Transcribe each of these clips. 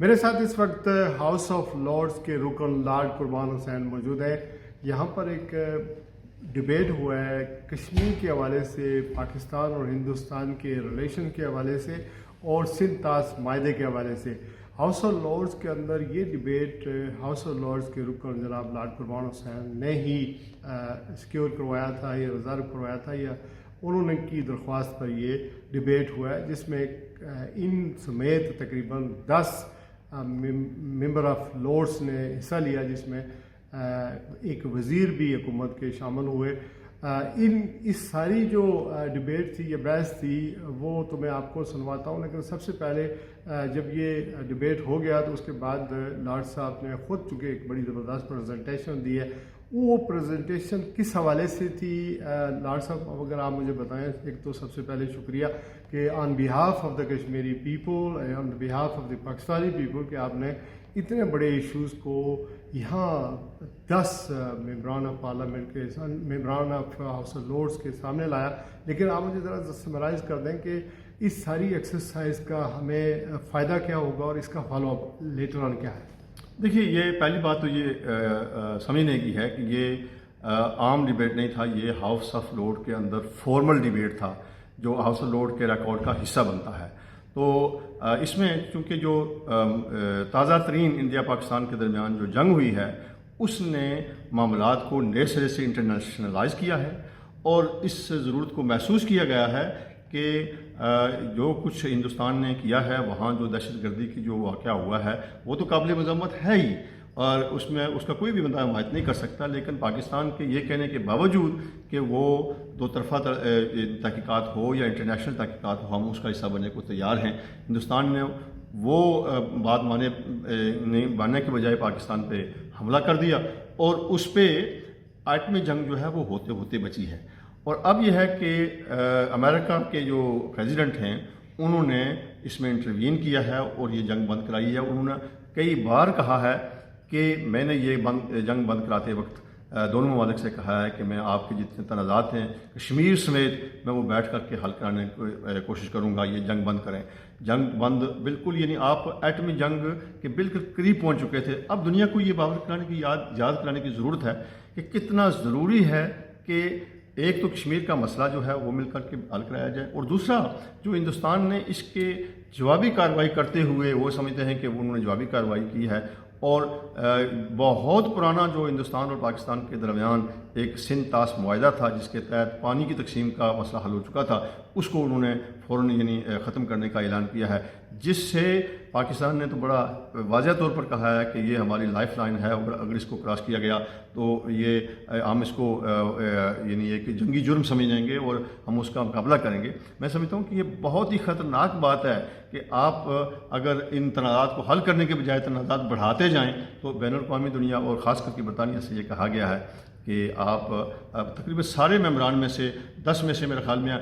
میرے ساتھ اس وقت ہاؤس آف لارڈز کے رکن لارڈ قربان حسین موجود ہیں. یہاں پر ایک ڈبیٹ ہوا ہے کشمیر کے حوالے سے، پاکستان اور ہندوستان کے ریلیشن کے حوالے سے اور سندھ طاس معاہدے کے حوالے سے. ہاؤس آف لارڈز کے اندر یہ ڈبیٹ ہاؤس آف لارڈز کے رکن جناب لارڈ قربان حسین نے ہی سیکیور کروایا تھا یا ریزرو کروایا تھا یا انہوں نے کی درخواست پر یہ ڈبیٹ ہوا ہے، جس میں ان سمیت تقریباً 10 ممبر آف لارڈز نے حصہ لیا، جس میں ایک وزیر بھی حکومت کے شامل ہوئے. اس ساری جو ڈبیٹ تھی یا بحث تھی وہ تو میں آپ کو سنواتا ہوں، لیکن سب سے پہلے جب یہ ڈبیٹ ہو گیا تو اس کے بعد لارڈ صاحب نے خود چونکہ ایک بڑی زبردست پریزنٹیشن دی ہے. وہ پریزنٹیشن کس حوالے سے تھی لارڈ صاحب، اگر آپ مجھے بتائیں. ایک تو سب سے پہلے شکریہ کہ on behalf of the Kashmiri people and on behalf of the Pakistani people کہ آپ نے اتنے بڑے ایشوز کو یہاں 10 ممبران آف پارلیمنٹ کے ممبران آف ہاؤس آف لارڈز کے سامنے لایا. لیکن آپ مجھے ذرا سمرائز کر دیں کہ اس ساری ایکسرسائز کا ہمیں فائدہ کیا ہوگا اور اس کا فالو اپ لیٹر آن کیا ہے؟ دیکھیے، یہ پہلی بات تو یہ سمجھنے کی ہے کہ یہ عام ڈیبیٹ نہیں تھا، یہ ہاؤس آف لارڈ کے اندر فارمل ڈیبیٹ تھا جو ہاؤس آف لارڈ کے ریکارڈ کا حصہ بنتا ہے. تو اس میں چونکہ جو تازہ ترین انڈیا پاکستان کے درمیان جو جنگ ہوئی ہے اس نے معاملات کو نئے سرے سے انٹرنیشنلائز کیا ہے، اور اس ضرورت کو محسوس کیا گیا ہے کہ جو کچھ ہندوستان نے کیا ہے وہاں جو دہشت گردی کی جو واقعہ ہوا ہے وہ تو قابل مذمت ہے ہی، اور اس میں اس کا کوئی بھی بندہ حمایت نہیں کر سکتا. لیکن پاکستان کے یہ کہنے کے باوجود کہ وہ دو طرفہ تحقیقات ہو یا انٹرنیشنل تحقیقات ہو، ہم اس کا حصہ بننے کو تیار ہیں. ہندوستان نے وہ بات ماننے کے بجائے پاکستان پہ حملہ کر دیا، اور اس پہ ایٹمی جنگ جو ہے وہ ہوتے ہوتے بچی ہے. اور اب یہ ہے کہ امریکہ کے جو پریزیڈنٹ ہیں انہوں نے اس میں انٹروین کیا ہے اور یہ جنگ بند کرائی ہے. انہوں نے کئی بار کہا ہے کہ میں نے یہ جنگ بند کراتے وقت دونوں ممالک سے کہا ہے کہ میں آپ کے جتنے تنازعات ہیں کشمیر سمیت میں وہ بیٹھ کر کے حل کرانے کی کوشش کروں گا، یہ جنگ بند کریں. جنگ بند بالکل، یعنی آپ ایٹمی جنگ کے بالکل قریب پہنچ چکے تھے. اب دنیا کو یہ باور کرانے کی یاد کرانے کی ضرورت ہے کہ کتنا ضروری ہے کہ ایک تو کشمیر کا مسئلہ جو ہے وہ مل کر کے حل کرایا جائے، اور دوسرا جو ہندوستان نے اس کے جوابی کارروائی کرتے ہوئے وہ سمجھتے ہیں کہ انہوں نے جوابی کارروائی کی ہے. اور بہت پرانا جو ہندوستان اور پاکستان کے درمیان ایک سندھ طاس معاہدہ تھا جس کے تحت پانی کی تقسیم کا مسئلہ حل ہو چکا تھا، اس کو انہوں نے فوراً ختم کرنے کا اعلان کیا ہے، جس سے پاکستان نے تو بڑا واضح طور پر کہا ہے کہ یہ ہماری لائف لائن ہے، اور اگر اس کو کراس کیا گیا تو یہ ہم اس کو ایک جنگی جرم سمجھیں گے اور ہم اس کا مقابلہ کریں گے. میں سمجھتا ہوں کہ یہ بہت ہی خطرناک بات ہے کہ آپ اگر ان تنازعات کو حل کرنے کے بجائے تنازعات بڑھاتے جائیں تو بین الاقوامی دنیا اور خاص کر کے برطانیہ سے یہ کہا گیا ہے کہ آپ تقریباً سارے ممبران میں سے 10 میں سے میرے خیال میں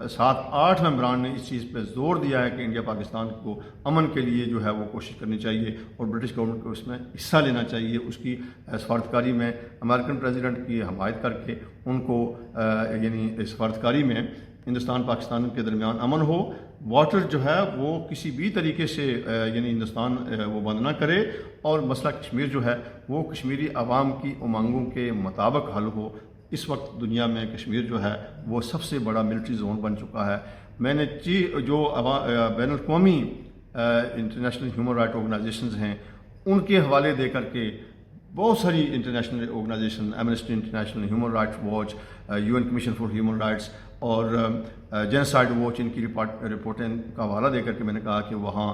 7-8 ممبران نے اس چیز پہ زور دیا ہے کہ انڈیا پاکستان کو امن کے لیے جو ہے وہ کوشش کرنی چاہیے، اور برٹش گورنمنٹ کو اس میں حصہ لینا چاہیے. اس کی سفارتکاری میں امریکن پریزیڈنٹ کی حمایت کر کے ان کو سفارتکاری میں ہندوستان پاکستان کے درمیان امن ہو. واٹر جو ہے وہ کسی بھی طریقے سے ہندوستان وہ بند نہ کرے، اور مسئلہ کشمیر جو ہے وہ کشمیری عوام کی امنگوں کے مطابق حل ہو. اس وقت دنیا میں کشمیر جو ہے وہ سب سے بڑا ملٹری زون بن چکا ہے. میں نے جو بین الاقوامی انٹرنیشنل ہیومن رائٹ آرگنائزیشنز ہیں ان کے حوالے دے کر کے بہت ساری international organisation, Amnesty International, Human Rights Watch, UN Commission for Human Rights اور جینوسائیڈ واچ، ان کی رپورٹیں کا حوالہ دے کر کے میں نے کہا کہ وہاں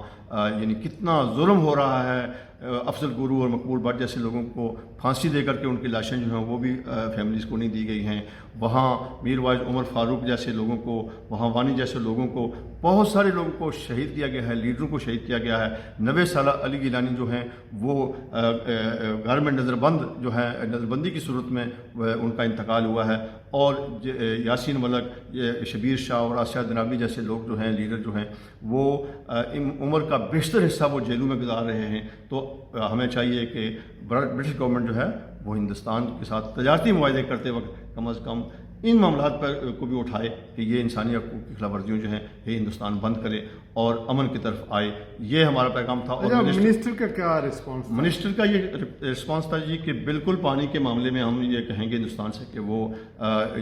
کتنا ظلم ہو رہا ہے. افضل گورو اور مقبول بٹ جیسے لوگوں کو پھانسی دے کر کے ان کی لاشیں جو ہیں وہ بھی فیملیز کو نہیں دی گئی ہیں. وہاں میر واعظ عمر فاروق جیسے لوگوں کو، وہاں وانی جیسے لوگوں کو، بہت سارے لوگوں کو شہید کیا گیا ہے، لیڈروں کو شہید کیا گیا ہے. 90 سالہ علی گیلانی جو ہیں وہ گھر میں نظر بندی کی صورت میں ان کا انتقال ہوا ہے. اور یاسین ملک، شبیر شاہ اور آسیہ جنابی جیسے لوگ جو ہیں، لیڈر جو ہیں، وہ عمر کا بیشتر حصہ وہ جیلوں میں گزار رہے ہیں. تو ہمیں چاہیے کہ برٹش گورنمنٹ جو ہے وہ ہندوستان کے ساتھ تجارتی معاہدے کرتے وقت کم از کم ان معاملات پر کو بھی اٹھائے کہ یہ انسانی حقوق کی خلاف ورزیوں جو ہیں یہ ہندوستان بند کرے اور امن کی طرف آئے. یہ ہمارا پیغام تھا. اور منسٹر کا کیا رسپانس؟ منسٹر کا یہ رسپانس تھا جی کہ بالکل پانی کے معاملے میں ہم یہ کہیں گے ہندوستان سے کہ وہ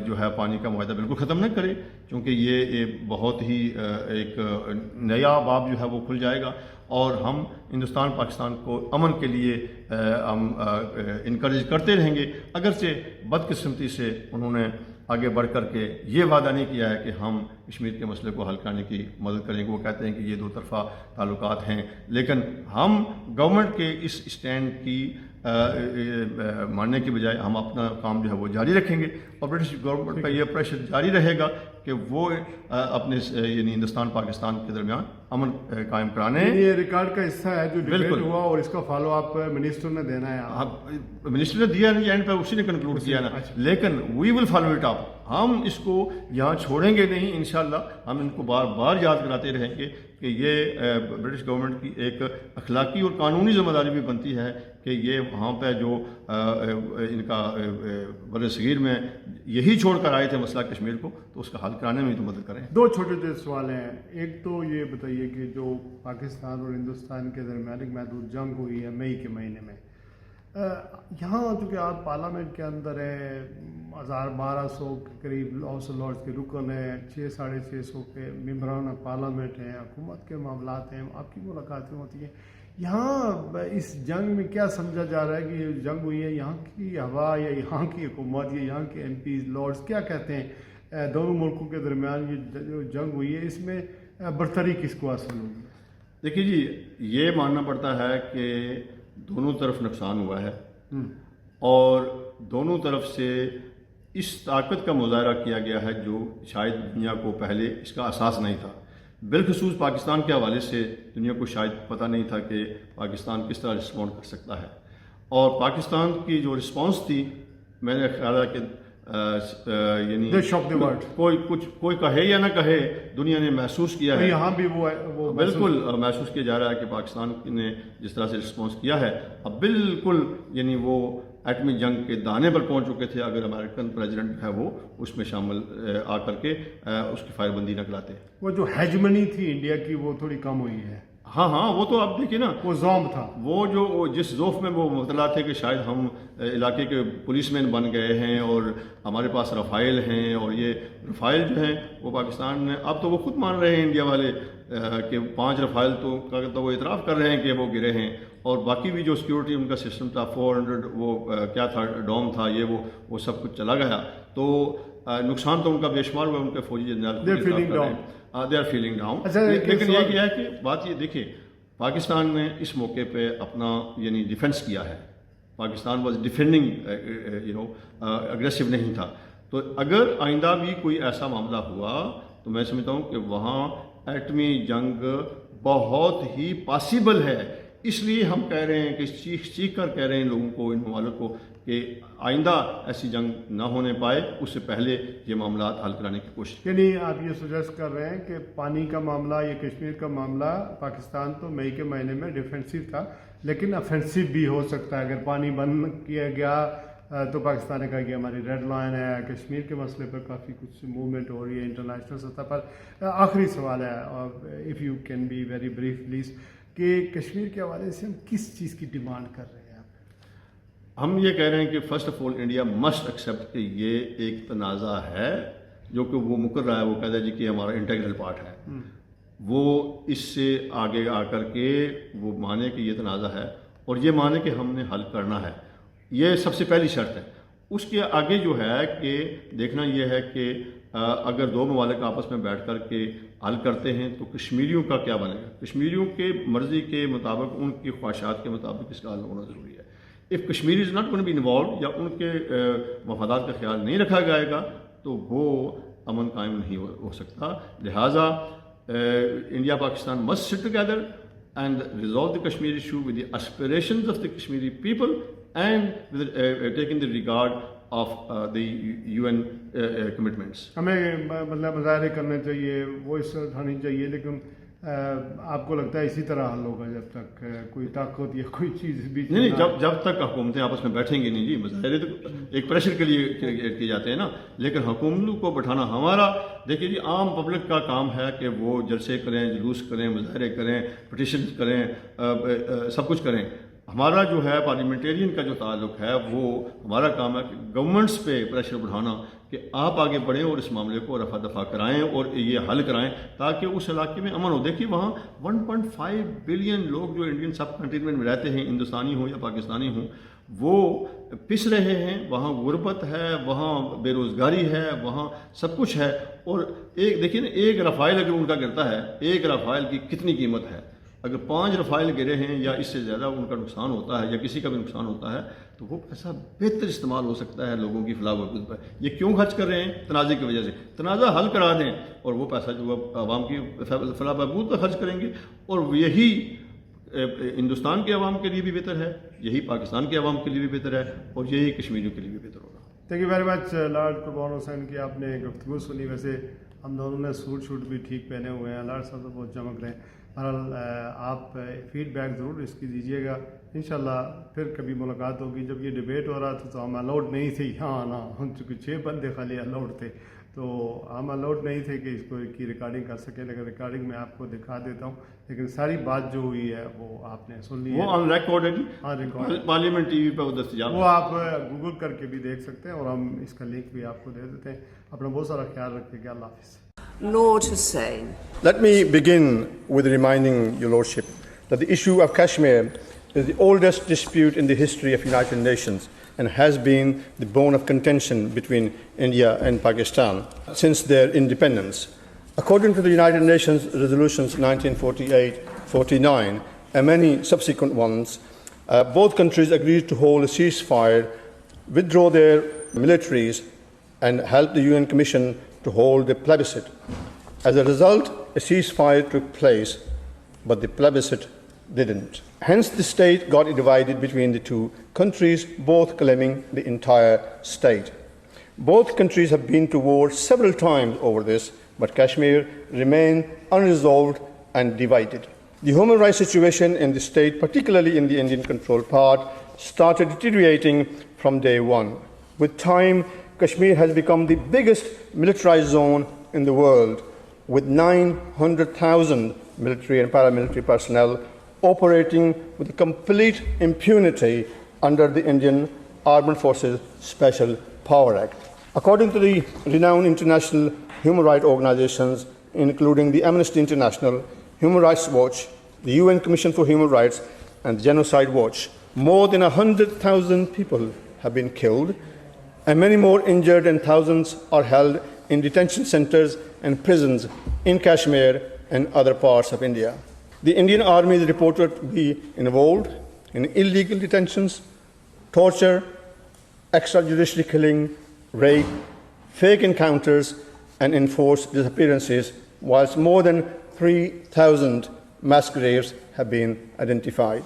جو ہے پانی کا معاہدہ بالکل ختم نہ کرے، کیونکہ یہ بہت ہی ایک نیا باب جو ہے وہ کھل جائے گا. اور ہم ہندوستان پاکستان کو امن کے لیے ہم انکریج کرتے رہیں گے. اگرچہ بدقسمتی سے انہوں نے آگے بڑھ کر کے یہ وعدہ نہیں کیا ہے کہ ہم کشمیر کے مسئلے کو حل کرنے کی مدد کریں گے. وہ کہتے ہیں کہ یہ دو طرفہ تعلقات ہیں، لیکن ہم گورنمنٹ کے اس اسٹینڈ کی ماننے کی بجائے ہم اپنا کام جو ہے وہ جاری رکھیں گے. اور برٹش گورنمنٹ کا یہ پریشر جاری رہے گا کہ وہ اپنے یعنی ہندوستان پاکستان کے درمیان امن قائم کرانے. یہ ریکارڈ کا حصہ ہے جو ڈیبیٹ ہوا اور اس کا فالو اپ منسٹر نے دینا ہے. منسٹر نے دیا نہیں، اینڈ پہ اسی نے کنکلوڈ کیا نا، لیکن وی ول فالو اٹ اپ. ہم اس کو یہاں چھوڑیں گے نہیں انشاءاللہ. ہم ان کو بار بار یاد کراتے رہیں گے کہ یہ برٹش گورنمنٹ کی ایک اخلاقی اور قانونی ذمہ داری بھی بنتی ہے کہ یہ وہاں پہ جو ان کا بر صغیر میں یہی چھوڑ کر آئے تھے مسئلہ کشمیر کو، تو اس کا حل کرانے میں تو مدد کریں. دو چھوٹے چھوٹے سوال ہیں. ایک تو یہ بتائیے کہ جو پاکستان اور ہندوستان کے درمیان ایک محدود جنگ ہوئی ہے مئی کے مہینے میں، یہاں چونکہ آپ پارلیمنٹ کے اندر ہیں، 1200 کے قریب ہاؤس آف لارڈس کے رکن ہیں، 600-650 کے ممبران پارلیمنٹ ہیں، حکومت کے معاملات ہیں، آپ کی ملاقاتیں ہوتی ہیں. یہاں اس جنگ میں کیا سمجھا جا رہا ہے کہ یہ جنگ ہوئی ہے، یہاں کی ہوا یا یہاں کی حکومت یا یہاں کے ایم پیز لارڈس کیا کہتے ہیں دونوں ملکوں کے درمیان یہ جو جنگ ہوئی ہے اس میں برتری کس کو حاصل ہوگی؟ دیکھیے جی، یہ ماننا پڑتا ہے کہ دونوں طرف نقصان ہوا ہے اور دونوں طرف سے اس طاقت کا مظاہرہ کیا گیا ہے جو شاید دنیا کو پہلے اس کا احساس نہیں تھا. بالخصوص پاکستان کے حوالے سے دنیا کو شاید پتہ نہیں تھا کہ پاکستان کس طرح رسپونڈ کر سکتا ہے. اور پاکستان کی جو رسپانس تھی، میں نے خیال ہے کہ یعنی کوئی کہے یا نہ کہے دنیا نے محسوس کیا ہے. یہاں بھی وہ بالکل محسوس کیا جا رہا ہے کہ پاکستان نے جس طرح سے رسپانس کیا ہے اب بالکل یعنی وہ ایٹمی جنگ کے دانے پر پہنچ چکے تھے اگر امریکن پریزیڈنٹ ہے وہ اس میں شامل آ کر کے اس کی فائر بندی نہ کراتے. وہ جو ہیجمنی تھی انڈیا کی وہ تھوڑی کم ہوئی ہے. ہاں وہ تو آپ دیکھیے نا، وہ زوم تھا، وہ جو جس ذوف میں وہ مبتلا تھے کہ شاید ہم علاقے کے پولیس مین بن گئے ہیں اور ہمارے پاس رفائل ہیں، اور یہ رفائل جو ہیں وہ پاکستان نے اب تو وہ خود مان رہے ہیں انڈیا والے کہ 5 رفائل تو وہ اعتراف کر رہے ہیں کہ وہ گرے ہیں. اور باقی بھی جو سیکیورٹی ان کا سسٹم تھا 400 وہ کیا تھا ڈوم تھا یہ وہ سب کچھ چلا گیا. تو نقصان تو ان کا بے شمار ہوا، ان کے فوجی general they are feeling down. لیکن یہ کیا ہے کہ بات یہ دیکھیں، پاکستان نے اس موقع پہ اپنا یعنی ڈیفنس کیا ہے. پاکستان واز ڈیفینڈنگ اگریسو نہیں تھا. تو اگر آئندہ بھی کوئی ایسا معاملہ ہوا تو میں سمجھتا ہوں کہ وہاں ایٹمی جنگ بہت ہی پاسبل ہے. اس لیے ہم کہہ رہے ہیں کہ چیخ کر کہہ رہے ہیں لوگوں کو، ان ممالک کو، کہ آئندہ ایسی جنگ نہ ہونے پائے، اس سے پہلے یہ معاملات حل کرانے کی کوشش. یعنی آپ یہ سجیسٹ کر رہے ہیں کہ پانی کا معاملہ یا کشمیر کا معاملہ پاکستان تو مئی کے مہینے میں ڈیفینسو تھا لیکن افینسو بھی ہو سکتا ہے. اگر پانی بند کیا گیا تو پاکستان نے کہا کہ ہماری ریڈ لائن ہے. کشمیر کے مسئلے پر کافی کچھ موومنٹ ہو رہی ہے انٹرنیشنل سطح پر. آخری سوال ہے، if you can be very brief please, کہ کشمیر کے حوالے سے ہم کس چیز کی ڈیمانڈ کر رہے ہیں؟ ہم یہ کہہ رہے ہیں کہ first of all India must accept کہ یہ ایک تنازع ہے جو کہ وہ مکر رہا ہے. وہ کہتا ہے جی کہ ہمارا انٹیگرل پارٹ ہے. وہ اس سے آگے آ کر کے وہ مانے کہ یہ تنازع ہے اور یہ مانے کہ ہم نے حل کرنا ہے. یہ سب سے پہلی شرط ہے. اس کے آگے جو ہے کہ دیکھنا یہ ہے کہ اگر دو ممالک آپس میں بیٹھ کر کے حل کرتے ہیں تو کشمیریوں کا کیا بنے گا. کشمیریوں کے مرضی کے مطابق، ان کی خواہشات کے مطابق اس کا حل ہونا ضروری ہے. If Kashmir is not going to be involved یا ان کے مفادات کا خیال نہیں رکھا جائے گا تو وہ امن قائم نہیں ہو سکتا. لہٰذا India Pakistan must sit together and resolve the Kashmir issue with the aspirations of the Kashmiri people and with taking the regard of the UN commitments. ہمیں مطلب مظاہرے کرنے چاہیے، وائس اٹھانی چاہیے، لیکن आपको लगता है इसी तरह हल होगा जब तक कोई ताकत या कोई चीज़ बीच में नहीं, ना जब तक हुकूमतें आपस में बैठेंगी नहीं जी, मुजाहरे तो एक प्रेशर के लिए क्रिएट किए जाते हैं ना, लेकिन हुकूमतों को बैठाना हमारा, देखिए जी, आम पब्लिक का काम है कि वो जलसे करें, जुलूस करें, मुजाहरे करें, पटिशन करें, सब कुछ करें। हमारा जो है पार्लियामेंटेरियन का जो ताल्लुक है वो हमारा काम है कि गवर्नमेंट्स पे प्रेशर बढ़ाना कि आप आगे बढ़ें और इस मामले को रफा दफा कराएं और ये हल कराएं ताकि उस इलाके में अमन हो। देखिए वहाँ 1.5 बिलियन लोग जो इंडियन सब कंटिनेंट में रहते हैं, हिंदुस्तानी हो या पाकिस्तानी हो, वो पिस रहे हैं, वहाँ गुर्बत है, वहाँ बेरोज़गारी है, वहाँ सब कुछ है। और एक देखिए ना, एक रफ़ाइल अगर उनका गिरता है, एक रफ़ाइल की कितनी कीमत है। अगर 5 रफ़ाइल गिरे हैं या इससे ज़्यादा उनका नुकसान होता है या किसी का भी नुकसान होता है तो वो पैसा बेहतर इस्तेमाल हो सकता है लोगों की फलाह बहबूद पर। ये क्यों खर्च कर रहे हैं? तनाज़े की वजह से। तनाज़ा हल करा दें और वो पैसा जो आवाम की फलाह बहबूद पर खर्च करेंगे और यही हिंदुस्तान के अवाम के लिए भी बेहतर है, यही पाकिस्तान के अवाम के लिए भी बेहतर है और यही कश्मीरियों के लिए भी बेहतर होगा। Thank you very much Lord कुर्बान हुसैन की आपने गुफ्तगू सुनी। वैसे हम दोनों ने सूट भी ठीक पहने हुए हैं, लॉर्ड साहब तो बहुत चमक रहे हैं। बहरहाल आप फीडबैक ज़रूर इसकी दीजिएगा, इंशाल्लाह फिर कभी मुलाकात होगी। जब ये डिबेट हो रहा था तो हम अलाउड नहीं थे यहाँ आना, हम चूँकि 6 बंदे खाली अलाउड थे तो हम अलाउड नहीं थे कि इसको की रिकॉर्डिंग कर सकें, लेकिन रिकॉर्डिंग मैं आपको दिखा देता हूँ। लेकिन सारी बात जो हुई है वो आपने सुन ली है, वो ऑन रिकॉर्ड है जी। हाँ, रिकॉर्ड पार्लियामेंट टीवी पर वो दस्तयाब, वो आप गूगल करके भी देख सकते हैं और हम इसका लिंक भी आपको दे देते हैं। अपना बहुत सारा ख्याल रखिएगा। अल्लाह हाफिज़। Lord Hussein. Let me begin with reminding Your Lordship that the issue of Kashmir is the oldest dispute in the history of United Nations and has been the bone of contention between India and Pakistan since their independence. According to the United Nations resolutions 1948-49 and many subsequent ones, both countries agreed to hold a ceasefire, withdraw their militaries and help the UN Commission to hold a plebiscite. As a result, a ceasefire took place, but the plebiscite didn't. Hence, the state got divided between the two countries, both claiming the entire state. Both countries have been to war several times over this, but Kashmir remained unresolved and divided. The human rights situation in the state, particularly in the Indian-controlled part, started deteriorating from day one. With time, Kashmir has become the biggest militarized zone in the world, with 900,000 military and paramilitary personnel operating with complete impunity under the Indian Armed Forces Special Power Act. According to the renowned international human rights organizations, including the Amnesty International, Human Rights Watch, the UN Commission for Human Rights, and Genocide Watch, more than 100,000 people have been killed, and many more injured, and thousands are held in detention centers and prisons in Kashmir and other parts of India. The Indian Army is reported to be involved in illegal detentions, torture, extrajudicial killing, rape, fake encounters, and enforced disappearances, whilst more than 3,000 mass graves have been identified.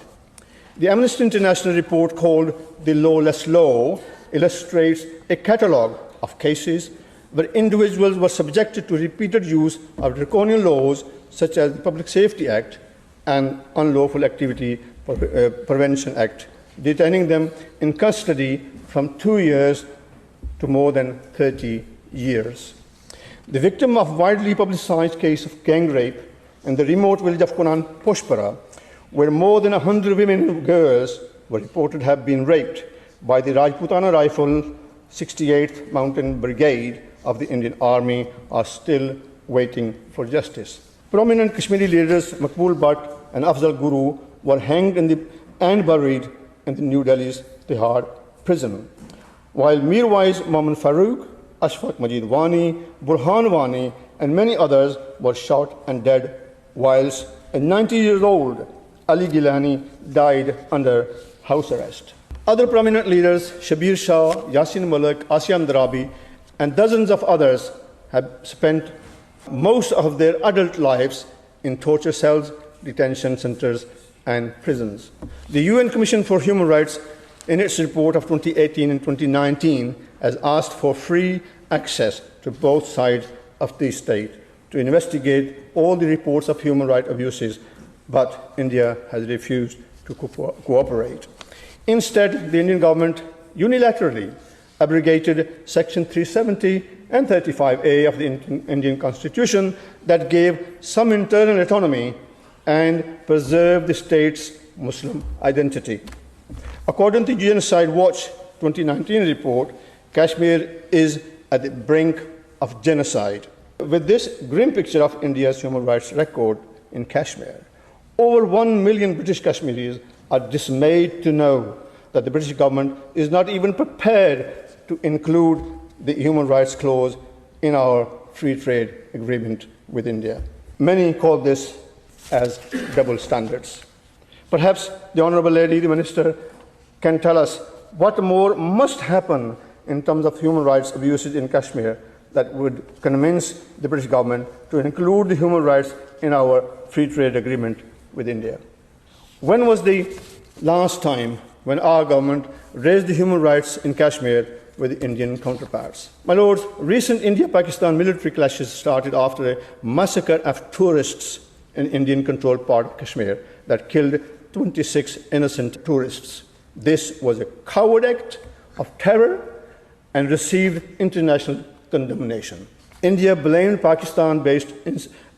The Amnesty International report called The Lawless Law illustrates a catalogue of cases where individuals were subjected to repeated use of draconian laws such as the Public Safety Act and Unlawful Activity Prevention Act, detaining them in custody from 2 years to more than 30 years. The victim of widely publicized case of gang rape in the remote village of Kunan Pushpara, where more than 100 women and girls were reported to have been raped by the Rajputana Rifle 68th Mountain Brigade of the Indian Army, are still waiting for justice. Prominent Kashmiri leaders Makbul Butt and Afzal Guru were hanged and buried in the New Delhi's Tihar prison, while Mirwais Mohammad Farooq, Ashfaq Majid Wani, Burhan Wani, and many others were shot and dead, whilst a 90-year-old Ali Gilani died under house arrest. Other prominent leaders, Shabir Shah, Yasin Malik, Asiam Darabi, and dozens of others have spent most of their adult lives in torture cells, detention centers, and prisons. The UN Commission for Human Rights, in its report of 2018 and 2019, has asked for free access to both sides of the state, to investigate all the reports of human rights abuses, but India has refused to cooperate. Instead, the Indian government unilaterally abrogated Section 370 and 35A of the Indian Constitution that gave some internal autonomy and preserved the state's Muslim identity. According to Genocide Watch 2019 report, Kashmir is at the brink of genocide. With this grim picture of India's human rights record in Kashmir, over 1 million British Kashmiris are dismayed to know that the British government is not even prepared to include the human rights clause in our free trade agreement with India. Many call this as double standards. Perhaps the Honourable Lady, the Minister, can tell us what more must happen in terms of human rights abuses in Kashmir that would convince the British government to include the human rights in our free trade agreement with India. When was the last time when our government raised the human rights in Kashmir with Indian counterparts? My lords, recent India-Pakistan military clashes started after a massacre of tourists in Indian-controlled part of Kashmir that killed 26 innocent tourists. This was a coward act of terror and received international condemnation. India blamed Pakistan-based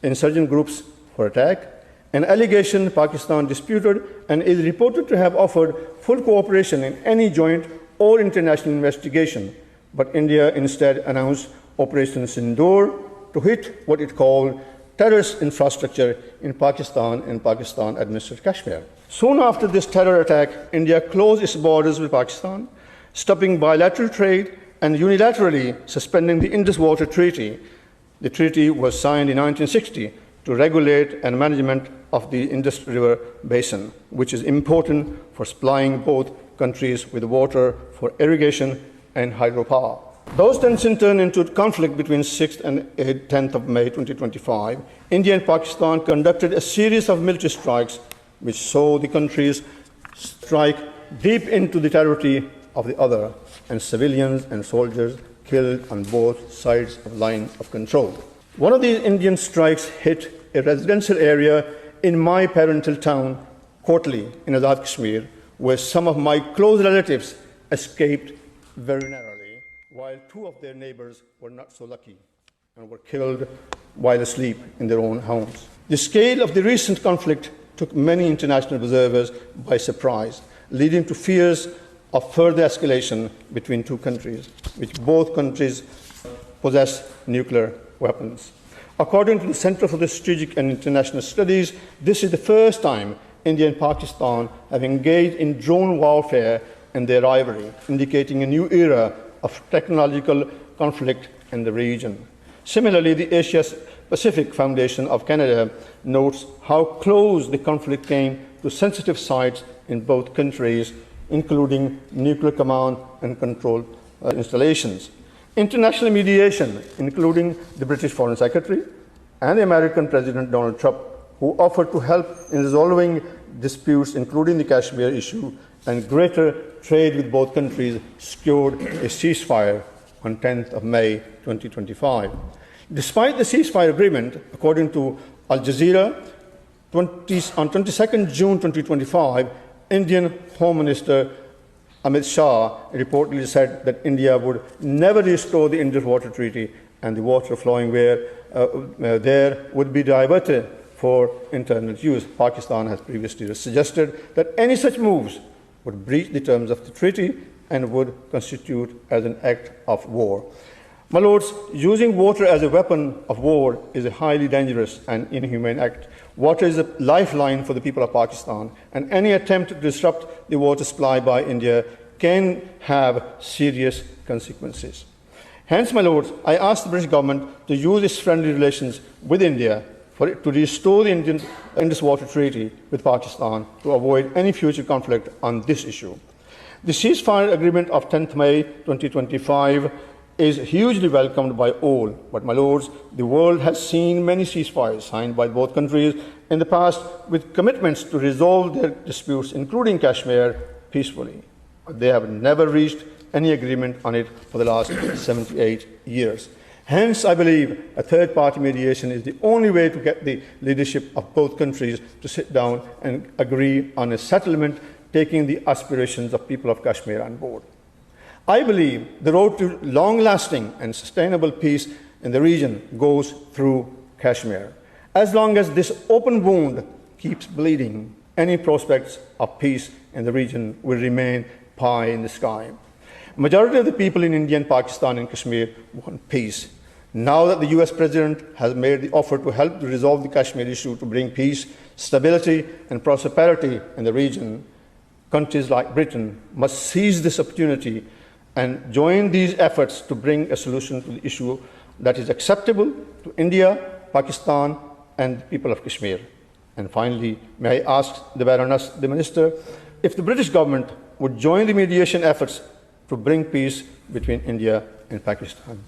insurgent groups for attack, an allegation Pakistan disputed and is reported to have offered full cooperation in any joint or international investigation. But India instead announced Operation Sindoor to hit what it called terrorist infrastructure in Pakistan and Pakistan-administered Kashmir. Soon after this terror attack, India closed its borders with Pakistan, stopping bilateral trade and unilaterally suspending the Indus Water Treaty. The treaty was signed in 1960 to regulate and management of the Indus River Basin, which is important for supplying both countries with water for irrigation and hydropower. Those tensions turned into conflict between 6th and 10th of May 2025. India and Pakistan conducted a series of military strikes which saw the countries strike deep into the territory of the other, and civilians and soldiers killed on both sides of the line of control. One of these Indian strikes hit a residential area in my parental town, Kotli, in Azad Kashmir, where some of my close relatives escaped very narrowly, while two of their neighbors were not so lucky and were killed while asleep in their own homes. The scale of the recent conflict took many international observers by surprise, leading to fears of further escalation between two countries, which both countries possess nuclear weapons. According to the Center for the Strategic and International Studies, this is the first time India and Pakistan have engaged in drone warfare in their rivalry, indicating a new era of technological conflict in the region. Similarly, the Asia Pacific Foundation of Canada notes how close the conflict came to sensitive sites in both countries, including nuclear command and control installations. International mediation, including the British Foreign Secretary and the American President Donald Trump, who offered to help in resolving disputes, including the Kashmir issue, and greater trade with both countries, secured a ceasefire on 10th of May 2025. Despite the ceasefire agreement, according to Al Jazeera, on 22nd June 2025, Indian Home Minister Amit Shah reportedly said that India would never restore the Indus Water Treaty and the water flowing there would be diverted for internal use. Pakistan has previously suggested that any such moves would breach the terms of the treaty and would constitute as an act of war. My lords, using water as a weapon of war is a highly dangerous and inhumane act. Water is a lifeline for the people of Pakistan, and any attempt to disrupt the water supply by India can have serious consequences. Hence, my lords, I ask the British government to use its friendly relations with India to restore the Indus Water Treaty with Pakistan to avoid any future conflict on this issue. The ceasefire agreement of 10th May 2025 is hugely welcomed by all. But, my lords, the world has seen many ceasefires signed by both countries in the past with commitments to resolve their disputes, including Kashmir, peacefully. But they have never reached any agreement on it for the last 78 years. Hence, I believe a third-party mediation is the only way to get the leadership of both countries to sit down and agree on a settlement, taking the aspirations of people of Kashmir on board. I believe the road to long-lasting and sustainable peace in the region goes through Kashmir. As long as this open wound keeps bleeding, any prospects of peace in the region will remain pie in the sky. Majority of the people in India and Pakistan and Kashmir want peace. Now that the US President has made the offer to help to resolve the Kashmir issue to bring peace, stability and prosperity in the region, countries like Britain must seize this opportunity and join these efforts to bring a solution to the issue that is acceptable to India, Pakistan and the people of Kashmir. And finally, may I ask the Baroness, the Minister, if the British government would join the mediation efforts to bring peace between India and Pakistan.